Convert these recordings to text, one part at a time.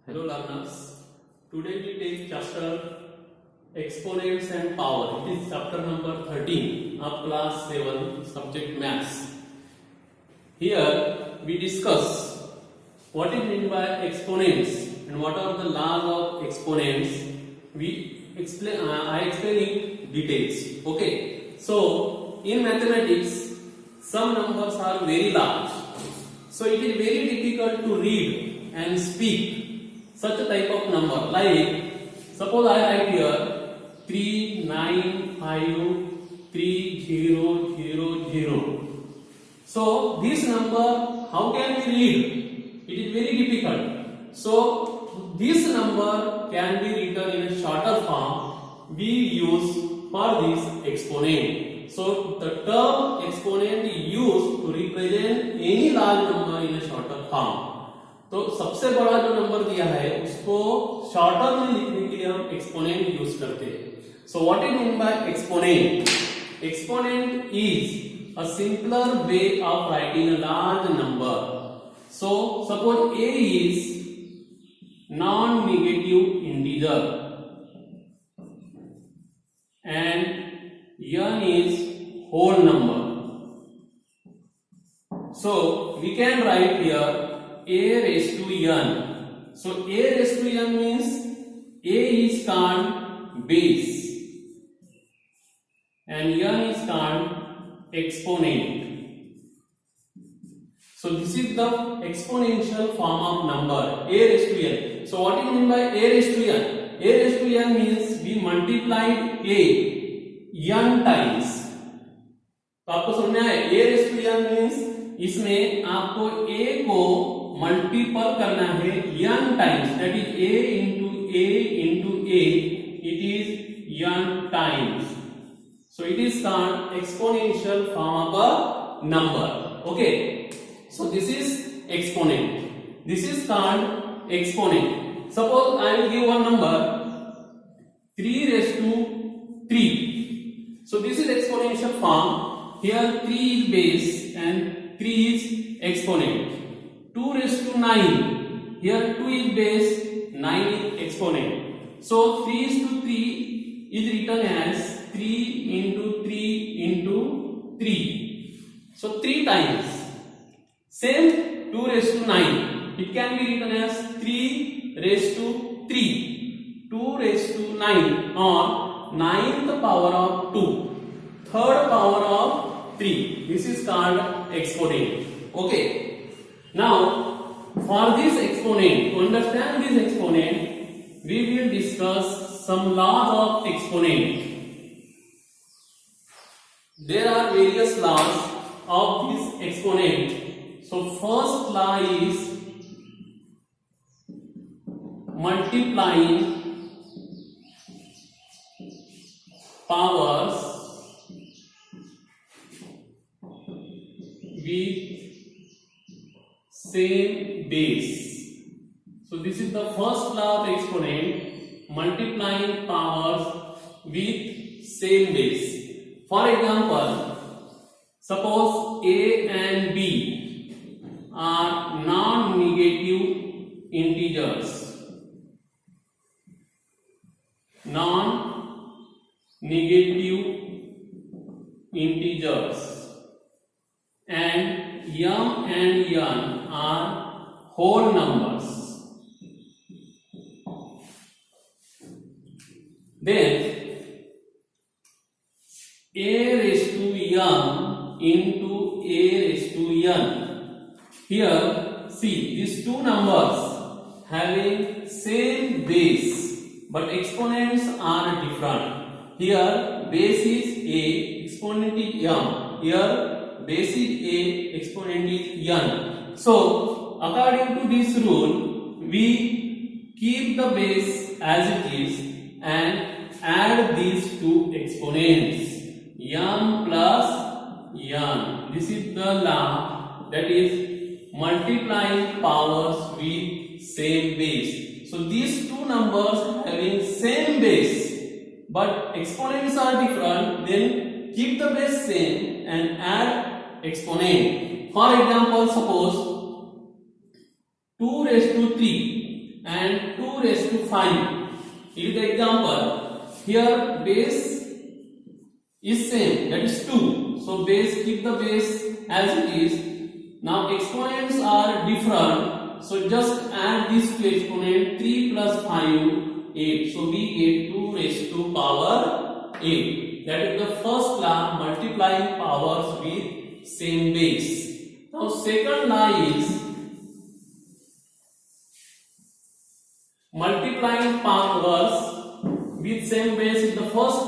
Hello learners, today we take chapter exponents and power. It is chapter number 13 of class 7 subject maths. Here we discuss what is meant by exponents and what are the laws of exponents. I explain in details. Okay. So in mathematics some numbers are very large. So it is very difficult to read and speak such a type of number. Like suppose I write here 3953000. So this number, how can we read? It is very difficult. So this number can be written in a shorter form. We use for this exponent. So the term exponent is used to represent any large number in a shorter form. तो सबसे बड़ा जो number दिया है उसको shorter में लिखने के लिए हम एक्सपोनेंट यूज करते हैं. So what is mean by exponent? Exponent is a simpler way of writing a large number. So suppose a is non negative integer and n is whole number. So we can write here a raised to n. So a raised to n means a is called base and n is called exponent. So this is the exponential form of number a raised to n. So what do you mean by a raised to n? A raised to n means we multiplied a n times. तो आपको समझ में आया a raised to n means इसमें आपको a को multiple करना है n times. That is a into a it is n times. So it is called exponential form of a number. Okay, so this is exponent. This is called exponent. Suppose I will give one number 3 raised to 3. So this is exponential form. Here 3 is base and 3 is exponent. 2 raised to 9. Here 2 is base, 9 is exponent. So 3 is to 3 is written as 3 into 3 into 3. So 3 times. Same 2 raised to 9. It can be written as 3 raised to 3. 2 raised to 9 or 9th power of 2. 3rd power of 3. This is called exponent. Okay. Now, for this exponent, to understand this exponent, we will discuss some laws of exponent. There are various laws of this exponent. So, first law is multiplying powers with same base. So this is the first law of exponent, multiplying powers with same base. For example, suppose a and b are non-negative integers. And m and n are whole numbers. Then a raised to m into a raised to n. Here see these two numbers having same base but exponents are different. Here base is a, exponent is m. Here base is a, exponent is n. So according to this rule, we keep the base as it is and add these two exponents m plus n. This is the law, that is multiplying powers with same base. So these two numbers having same base but exponents are different, then keep the base same and add exponent. For example, suppose 2 raised to 3 and and 2 raised to 5. It is the example. Here base is same, that is 2. So base, keep the base as it is. Now exponents are different, so just add this to exponent. 3 plus 5, 8. So we get 2 raised to power 8. That is the first law, multiplying powers with same base. Now second law is multiplying powers with same base is the first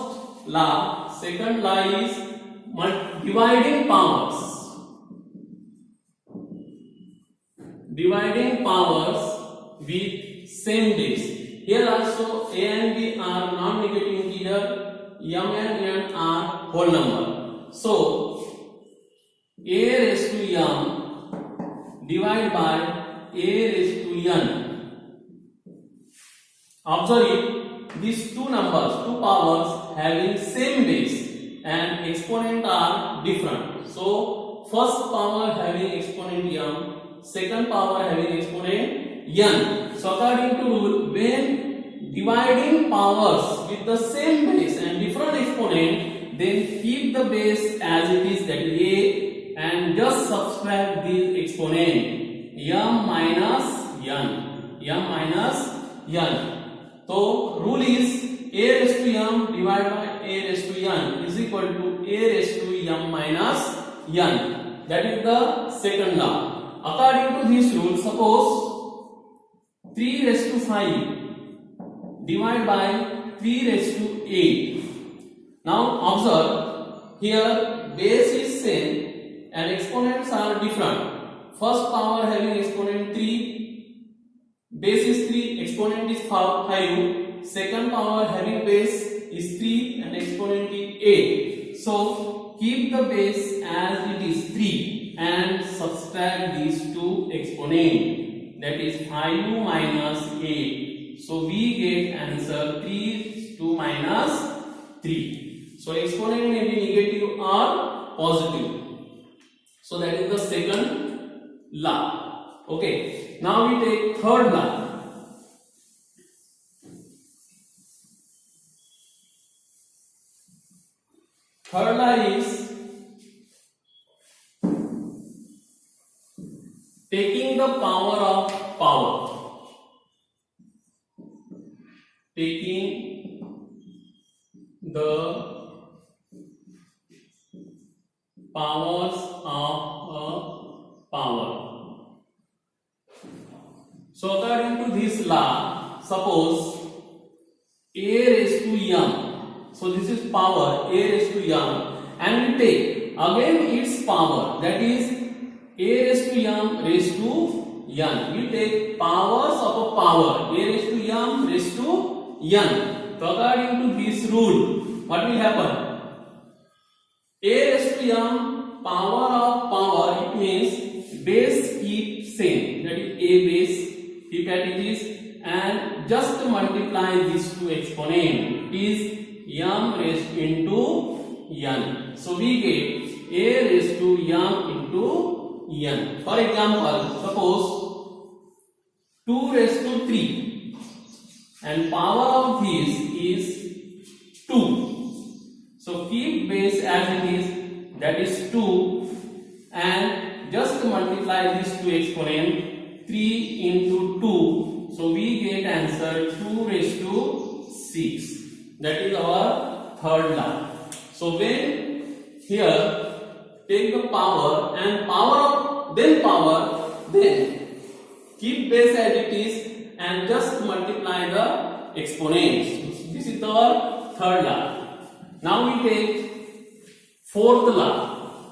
law. Second law is dividing powers. Dividing powers with same base. Here also a and b are non-negative integer, m and n are whole number. So a raised to m divided by a raised to n. Observe it, these two numbers, two powers having same base and exponent are different. So first power having exponent m, second power having exponent n. So according to rule, when dividing powers with the same base and different exponent, then keep the base as it is, that is a, and just subtract this exponent m minus n. M minus n. So rule is a raised to m divided by a raised to n is equal to a raised to m minus n. That is the second law. According to this rule, suppose 3 raised to 5 divided by 3 raised to 8. Now observe, here base is same and exponents are different. First power having exponent 3, base is 3, exponent is 5. Second power having base is 3 and exponent is 8. So keep the base as it is 3 and subtract these two exponent, that is 5 minus 8. So we get answer 3 2 minus 3. So exponent may be negative or positive. So that is the second law. Okay, now we take third law. Third law is taking the power of power. Taking the powers of a power. So according to this law, suppose a raised to m. So this is power a raised to m, and we take again its power, that is a raised to m raised to n. We take powers of a power, a raised to m raised to n. So according to this rule, what will happen? A raised to m power of power, it means base keep same, that is a base keep as it is, and just multiply these two exponent, it is m raised into n. So we get a raised to m into n. For example, suppose 2 raised to 3 and power of this is 2. So keep base as it is, that is 2, and just multiply these two exponent, 3 into 2. So we get answer 2 raised to 6. That is our third law. So when here take the power and power of then power, then keep base as it is and just multiply the exponents. This is our third law. Now we take fourth law.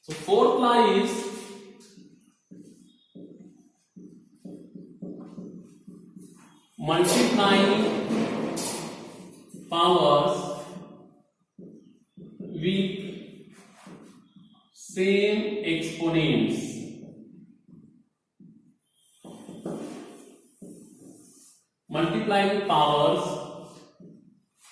So fourth law is multiplying powers with same exponents. Multiplying powers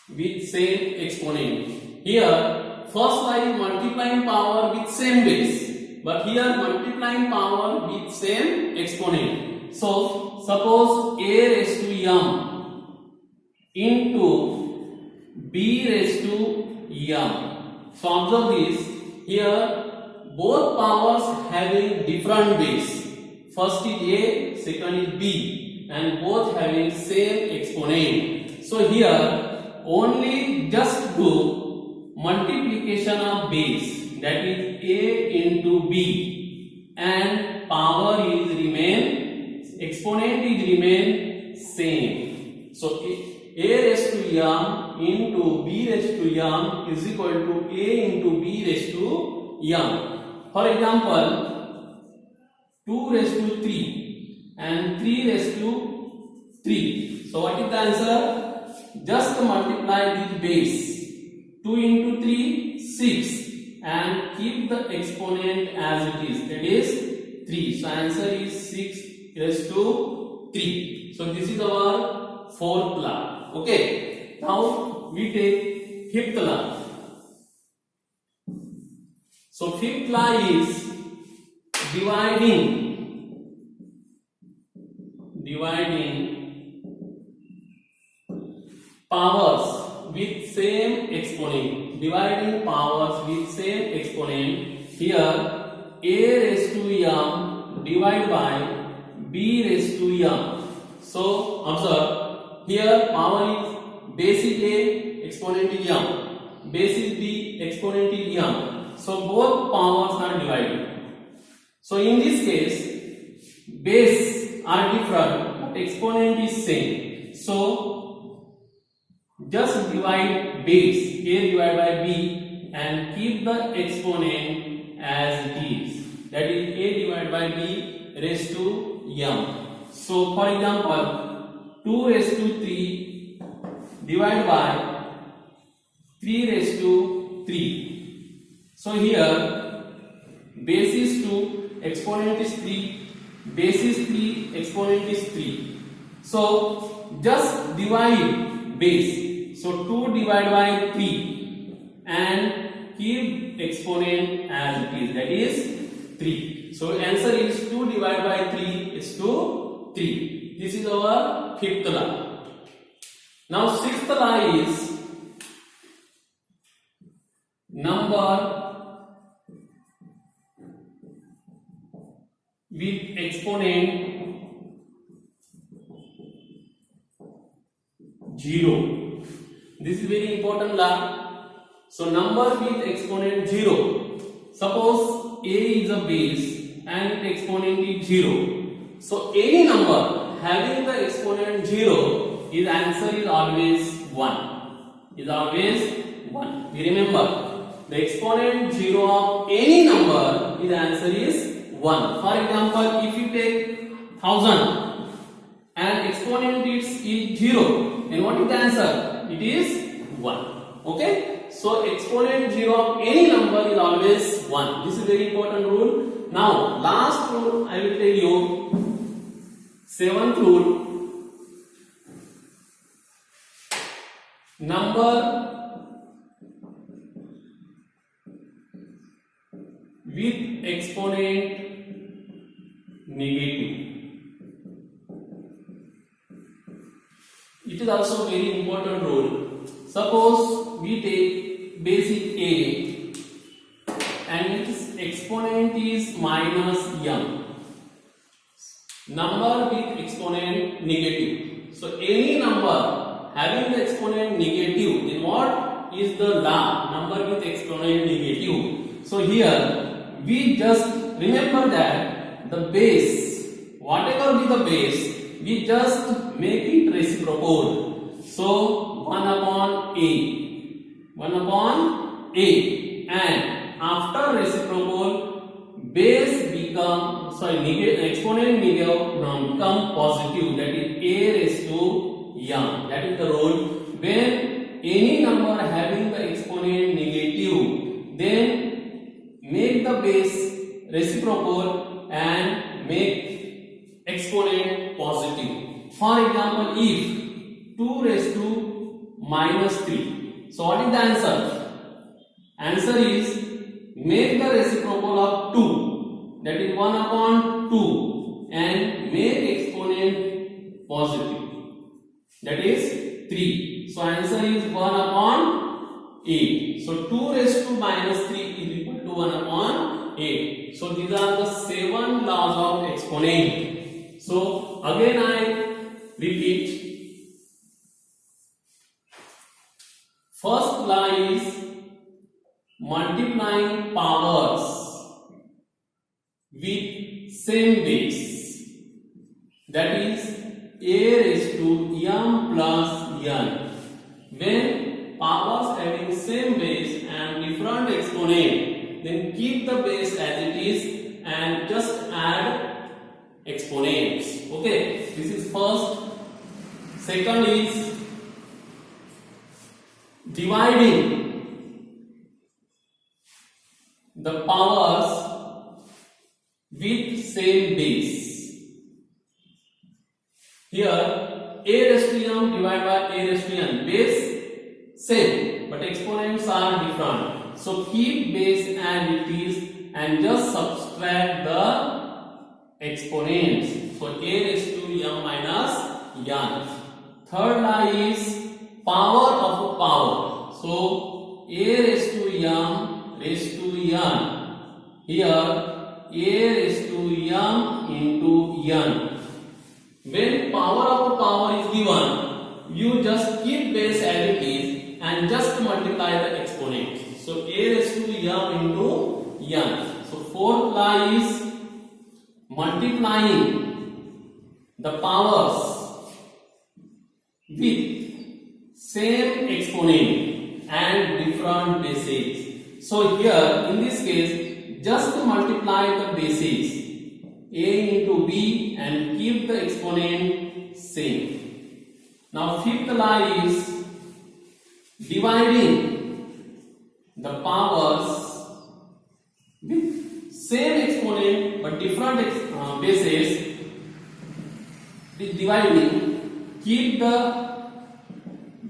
with same exponent. Here, first law is multiplying power with same base. but here multiplying power with same exponent. So suppose a raised to m into b raised to m. So observe this, here both powers having different base. First is a, second is b, and both having same exponent. So here only just do multiplication of base, that is a into b, and power is remain, exponent is remain same. So a raised to m into b raised to m is equal to a into b raised to m. For example, 2 raised to 3 and 3 raised to 3. So what is the answer? Just multiply this base. 2 into 3, 6, and keep the exponent as it is, that is 3. So answer is 6 raised to 3. So this is our fourth law. Okay. Now we take fifth law. So fifth law is dividing powers with same exponent. Dividing powers with same exponent. Here a raised to m divided by b raised to m. So observe, here power is base is a, exponent is m. Base is b, exponent is m. So both powers are divided. So in this case, base are different, but exponent is same. So just divide base, a divided by b, and keep the exponent as it is. That is a divided by b raised to m. So for example, 2 raised to 3 divided by 3 raised to 3. So here base is 2, exponent is 3, base is 3, exponent is 3. So just divide base. So 2 divided by 3 and keep exponent as it is, that is 3. So answer is 2 divided by 3 is to 3. This is our fifth law. Now sixth law is number with exponent 0. This is very important law. So number with exponent 0. Suppose a is a base and its exponent is 0. So any number having the exponent 0, its answer is always 1. Is always 1. We remember the exponent 0 of any number, its answer is 1. For example, if you take 1000 and exponent is 0, then what is the answer? It is 1. Okay? So exponent 0 of any number is always 1. This is very important rule. Now last rule I will tell you. Seventh rule. Number with exponent negative. It is also very important rule. Suppose we take basic a and its exponent is minus m. Number with exponent negative. So any number having the exponent negative, then what is the law? Number with exponent negative. So here we just remember that the base, whatever be the base, we just make it reciprocal. So 1 upon a, and after reciprocal, base become exponent negative become positive, that is a raised to m. That is the rule. When any number having the exponent negative, then make the base reciprocal and make exponent positive. For example, if 2 raised to minus 3, so what is the answer? Answer is make the reciprocal of 2. that is 1 upon 2 and make exponent positive, that is 3. So answer is 1 upon 8. So 2 raised to minus 3 is equal to 1 upon 8. So these are the 7 laws of exponent. So again I repeat. First law is multiplying powers with same base, that is a raised to m plus n. When powers having same base and different exponent, then keep the base as it is and just add exponents. Okay, this is first. Second is dividing the powers with same base. Here a raised to m divided by a raised to n, base same but exponents are different. So keep base as it is and just subtract the exponents. So a raised to m minus n. Third law is power of a power. So a raised to m raised to n. Here a raised to m into n. When power of a power is given, you just keep base as it is and just multiply the exponent. So a raised to m into n. So fourth law is multiplying the powers with same exponent and different bases. So here in this case just multiply the bases a into b and keep the exponent same. Now fifth law is dividing the powers with same exponent but different bases. Dividing, keep the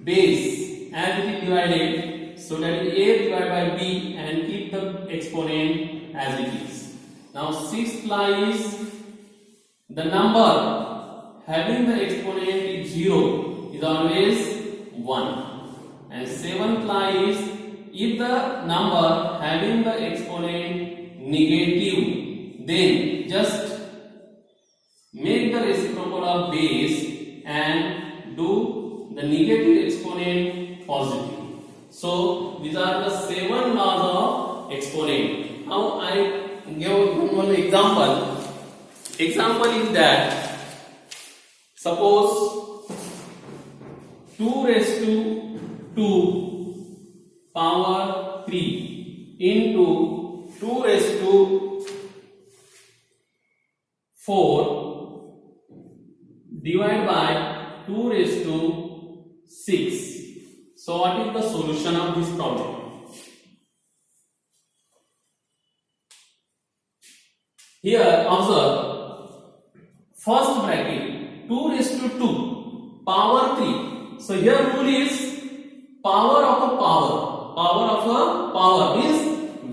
base as it is divided, so that is a divided by b and keep the exponent as it is. Now sixth law is the number having the exponent is 0 is always 1. And seventh law is if the number having the exponent negative, then just make the reciprocal of base and do the negative exponent positive. So these are the 7 laws of exponent. Now I give one example. Example is that suppose 2 raised to 2 power 3 into 2 raised to 4 divided by 2 raised to 6. So what is the solution of this problem? Here observe, first bracket 2 raised to 2 power 3. So here rule is power of a power. Power of a power means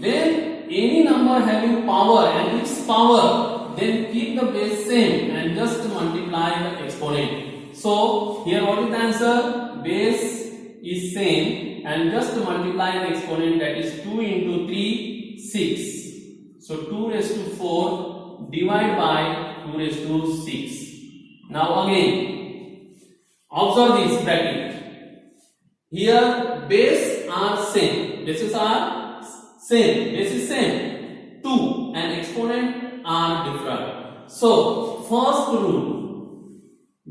when any number having power and its power, then keep the base same and just multiply the exponent. So here what is the answer? Base is same and just multiply the exponent, that is 2 into 3, 6. So 2 raised to 4 divided by 2 raised to 6. Now again observe this bracket. Here base are same, bases are same, base is same 2 and exponent are different. So first rule,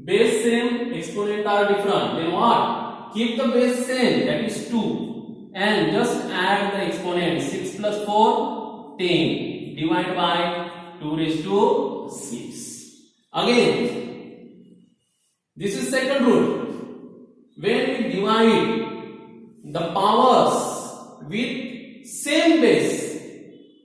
base same, exponent are different, then what? Keep the base same, that is 2 and just add the exponent. 6 plus 4 10 divided by 2 raised to 6. Again this is second rule. When we divide the powers with same base,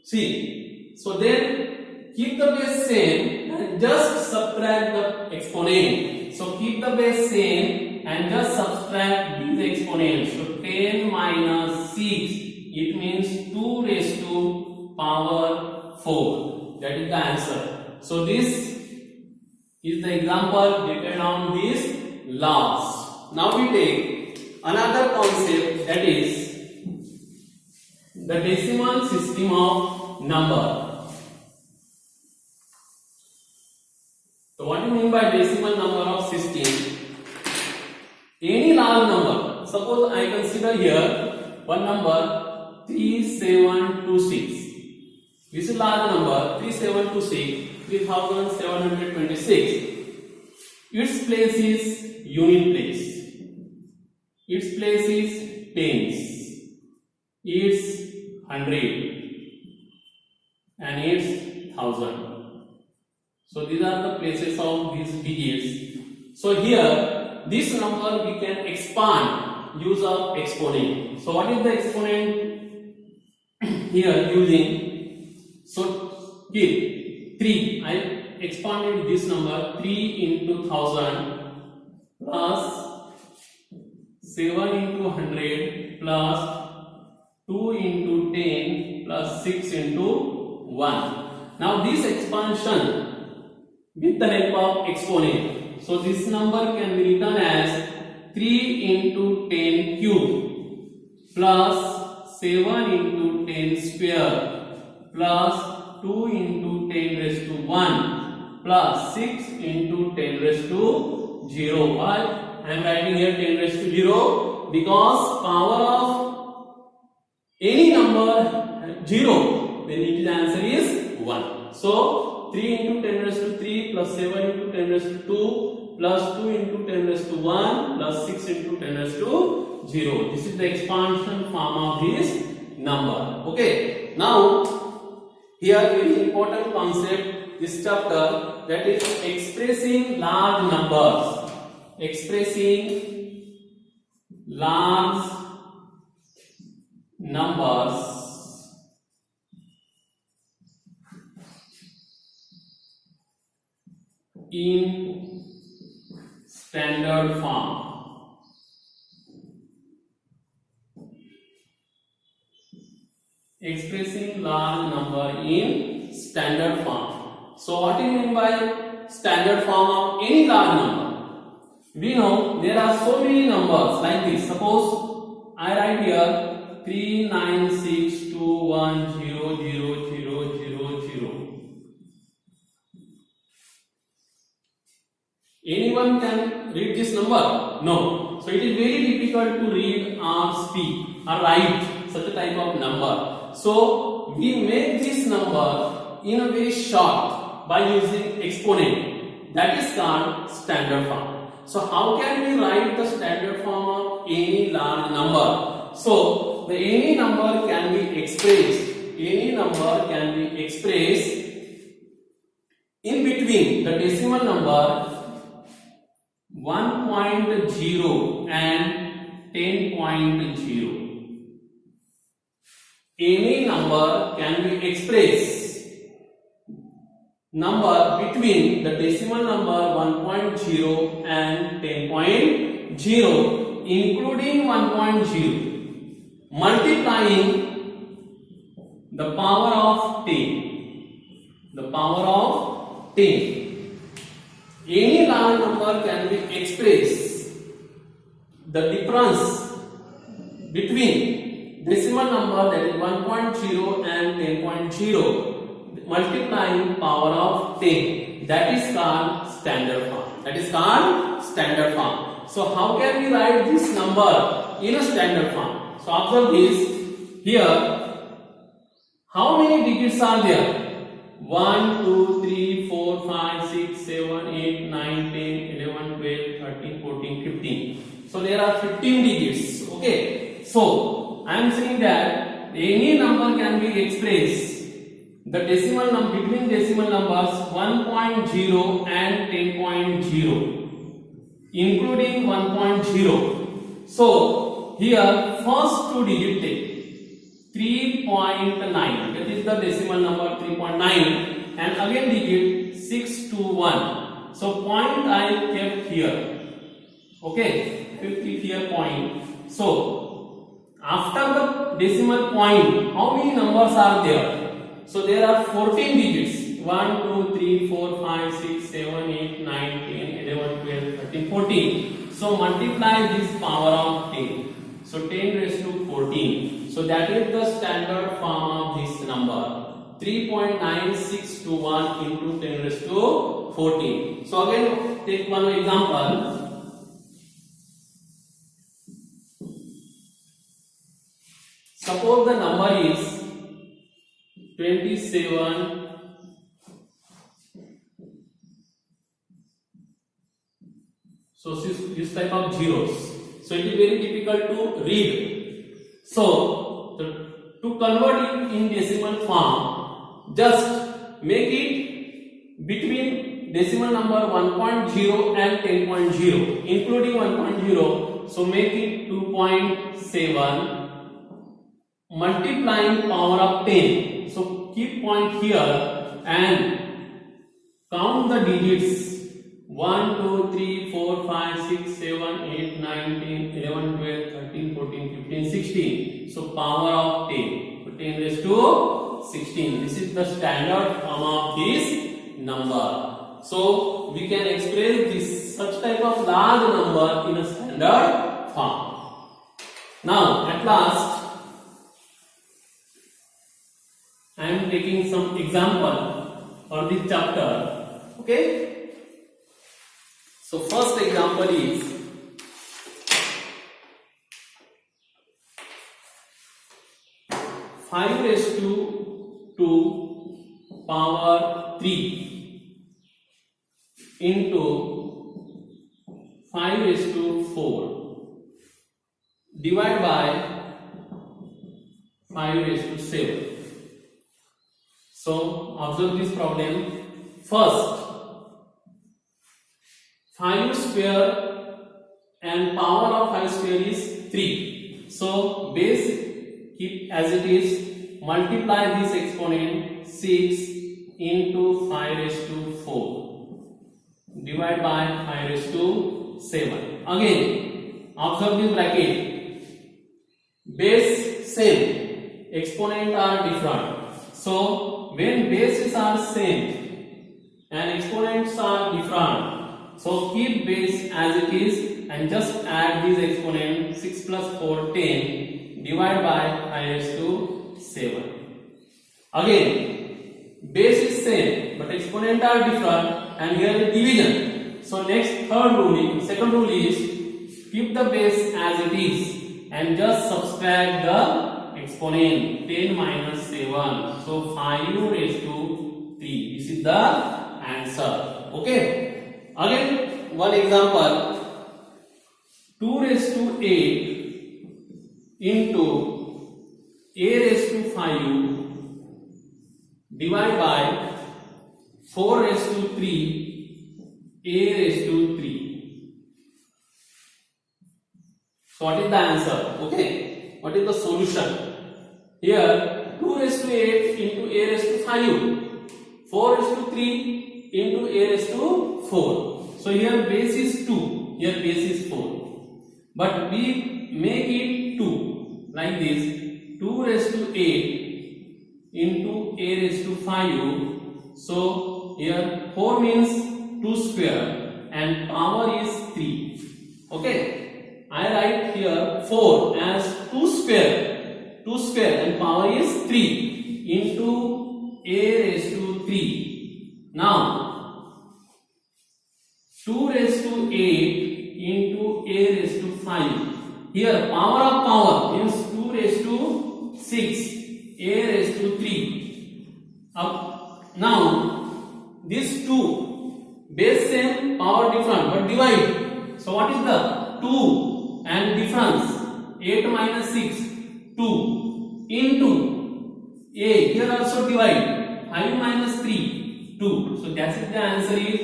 see, so then keep the base same and just subtract the exponent. So keep the base same and just subtract these exponents. So 10 minus 6, it means 2 raised to power 4. That is the answer. So this is the example depend on these laws. Now we take another concept, that is the decimal system of number. So what do you mean by decimal number of system? Any large number. Suppose I consider here one number 3726. This is large number 3726, 3726. Its place is unit place. Its place is tens. It's 100 and it's 1000. So these are the places of these digits. So here this number we can expand use of exponent. So what is the exponent here using? So here 3, I expanded this number 3 into 1000 plus 7 into 100 plus 2 into 10 plus 6 into 1. Now this expansion with the help of exponent. So this number can be written as 3 into 10 cube plus 7 into 10 square plus 2 into 10 raised to 1 plus 6 into 10 raised to 0. Why I am writing here 10 raised to 0? Because power of any number 0, then its answer is 1. So 3 into 10 raised to 3 plus 7 into 10 raised to 2 plus 2 into 10 raised to 1 plus 6 into 10 raised to 0. This is the expansion form of this number. Okay. Now here very important concept this chapter, that is expressing large numbers. Expressing large numbers in standard form. Expressing large number in standard form. So what do you mean by standard form of any large number? We know there are so many numbers like this. Suppose I write here 396210000. Anyone can read this number? No. So it is very difficult to read or speak or write such a type of number. So we make this number in a way short by using exponent. That is called standard form. So how can we write the standard form of any large number? So the any number can be expressed. Any number can be expressed in between the decimal number 1.0 and 10.0. Any number can be expressed number between the decimal number 1.0 and 10.0, including 1.0, multiplying the power of 10. The power of 10. Any large number can be expressed. The difference between decimal number, that is 1.0 and 10.0, multiplying power of 10. That is called standard form. That is called standard form. So how can we write this number in a standard form? So observe this. Here, how many digits are there? 1, 2, 3, 4, 5, 6, 7, 8, 9, 10, 11, 12, 13, 14, 15. So there are 15 digits. Okay. So I am saying that any number can be expressed the decimal number between decimal numbers 1.0 and 10.0, including 1.0. So here first two digit take 3.9, that is the decimal number 3.9, and again digit 6 to 1. So point I kept here. Okay, keep here point. So after the decimal point, how many numbers are there? So there are 14 digits. 1 2 3 4 5 6 7 8 9 10 11 12 13 14. So multiply this power of 10. So 10 raised to 14. So that is the standard form of this number. 3.9621 into 10 raised to 14. So again take one example. Suppose the number is 27. So this type of zeros. So it is very difficult to read. So to convert it in decimal form, just make it between decimal number 1.0 and 10.0, including 1.0. So make it 2.7 multiplying power of 10. So keep point here and count the digits. 1 2 3 4 5 6 7 8 9 10 11 12 13 14 15 16. So power of 10. So 10 raised to 16. This is the standard form of this number. So we can express this such type of large number in a standard form. Now at last I am taking some example for this chapter. Okay. So first example is 5 raised to 2 power 3 into 5 raised to 4 divided by 5 raised to 7. So observe this problem. First, 5 square and power of 5 square is 3. So base keep as it is. Multiply this exponent 6 into 5 raised to 4 divided by 5 raised to 7. Again observe this bracket. Base same, exponent are different. So when bases are same and exponents are different, so keep base as it is and just add this exponent. 6 plus 4 10 divided by 5 raised to 7. Again base is same but exponent are different and here is division. So next second rule is keep the base as it is and just subtract the exponent. 10 minus 7. So 5 raised to 3. This is the answer. Okay. Again one example. 2 raised to 8 into a raised to 5 divided by 4 raised to 3 a raised to 3. So what is the answer? Okay. What is the solution? Here 2 raised to 8 into a raised to 5, 4 raised to 3 into a raised to 4. So here base is 2, here base is 4. But we make it 2 like this. 2 raised to 8 into a raised to 5. So here 4 means 2 square and power is 3. Okay. I write here 4 as 2 square. 2 square and power is 3 into a raised to 3. Now 2 raised to 8 into a raised to 5. Here power of power means 2 raised to 6 a raised to 3. Now these two base same, power different but divide. So what is the 2 and difference? 8 minus 6 2 into a, here also divide. 5 minus 3 2. So that is the answer is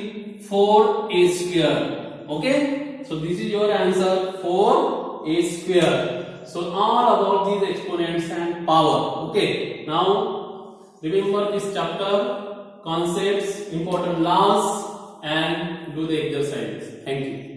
4a square. Okay. So this is your answer, 4a square. So all about these exponents and power. Okay. Now remember this chapter, concepts, important laws, and do the exercises. Thank you.